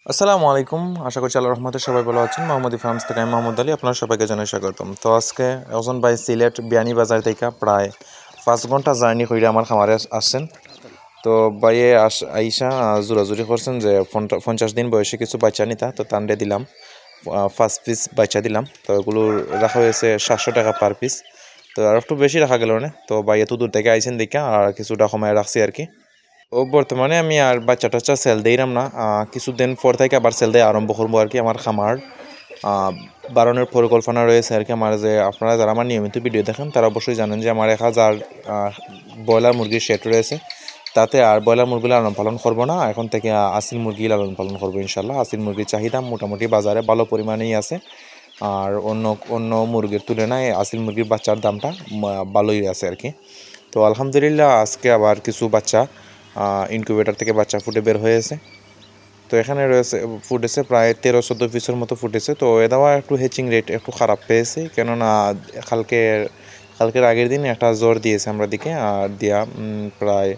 আসসালামু আলাইকুম। আশা করছি আল্লাহর রহমতে সবাই ভালো আছেন। মোহাম্মদী ফার্মস থেকে আমি মোহাম্মদ আলী আপনার সবাইকে জানাই স্বাগতম। তো আজকে ওজন ভাই সিলেট বিয়ানীবাজার থেকে প্রায় 5 ঘন্টা জার্নি করে আমার খামারে আসছেন। তো ভাইয়ে আইসা জোরাজুরি করছেন যে 50 দিন বয়সে কিছু বাচ্চা নিতা, তো তান্ডে দিলাম 5 পিস বাচ্চা দিলাম। তো এগুলো রাখা হয়েছে 700 টাকা পার পিস। তো আর একটু বেশি রাখা গেল না, তো ভাইয়ে তো দূর থেকে আইসেন দেখে আর কিছুটা সময় রাখছি আর কি। ও বর্তমানে আমি আর বাচ্চা টাচ্চা সেল দিইলাম না, কিছুদিন পর থেকে আবার সেল দিয়ে আরম্ভ করবো আর কি। আমার খামার বাড়ানোর পরিকল্পনা রয়েছে আর কি। আমার যে আপনারা যারা আমার নিয়মিত ভিডিও দেখেন তারা অবশ্যই জানেন যে আমার 1000 ব্রয়লার মুরগির শেড রয়েছে। তাতে আর ব্রয়লার মুরগি লালন পালন করবো না, এখন থেকে আসিল মুরগি লালন পালন করবো ইনশাল্লাহ। আসিল মুরগির চাহিদা মোটামুটি বাজারে ভালো পরিমাণেই আছে, আর অন্য অন্য মুরগির তুলনায় আসিল মুরগির বাচ্চার দামটা ভালোই আছে আর কি। তো আলহামদুলিল্লাহ আজকে আবার কিছু বাচ্চা ইনকিউবেটর থেকে বাচ্চা ফুটে বের হয়েছে। তো এখানে রয়েছে ফুটেছে প্রায় 13-14 পিসের মতো ফুটেছে। তো এটাও একটু হ্যাচিং রেট একটু খারাপ পেয়েছে, কেননা কালকের আগের দিন একটা জ্বর দিয়েছে আমরা দিকে, আর দিয়া প্রায়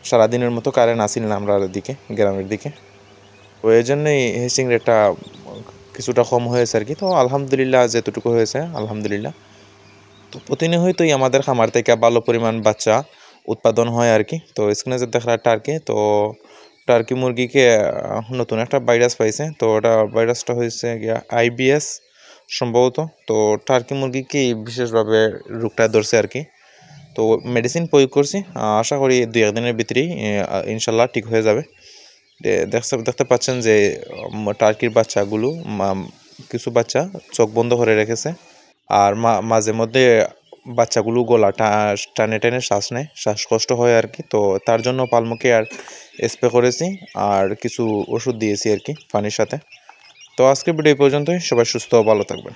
সারাদিনের মতো কারেন্ট আসিল না আমরা দিকে, গ্রামের দিকে। তো এই জন্যই হ্যাচিং রেটটা কিছুটা কম হয়েছে আর কি। তো আলহামদুলিল্লাহ যেতটুকু হয়েছে আলহামদুলিল্লাহ। তো প্রতিনিয়তই আমাদের খামার থেকে ভালো পরিমাণ বাচ্চা উৎপাদন হয় আর কি। তো স্ক্রিনে যে দেখা টার্কি, তো টার্কি মুরগিকে নতুন একটা ভাইরাস পাইছে। তো ওটা ভাইরাসটা হয়েছে গিয়া আইবিএস সম্ভবত। তো টার্কি মুরগিকে বিশেষভাবে রোগটা ধরছে আর কি। তো মেডিসিন প্রয়োগ করছি, আশা করি 2-1 দিনের ভিতরেই ইনশাল্লাহ ঠিক হয়ে যাবে। দেখতে পাচ্ছেন যে টার্কির বাচ্চাগুলো কিছু বাচ্চা চোখ বন্ধ করে রেখেছে, আর মাঝে মধ্যে বাচ্চাগুলো গলা টানে টেনে শ্বাস নেয়, শ্বাসকষ্ট হয় আর কি। তো তার জন্য পালমুকে আর স্প্রে করেছি, আর কিছু ওষুধ দিয়েছি আর কি পানির সাথে। তো আজকের ভিডিও এই পর্যন্তই। সবাই সুস্থ ও ভালো থাকবেন।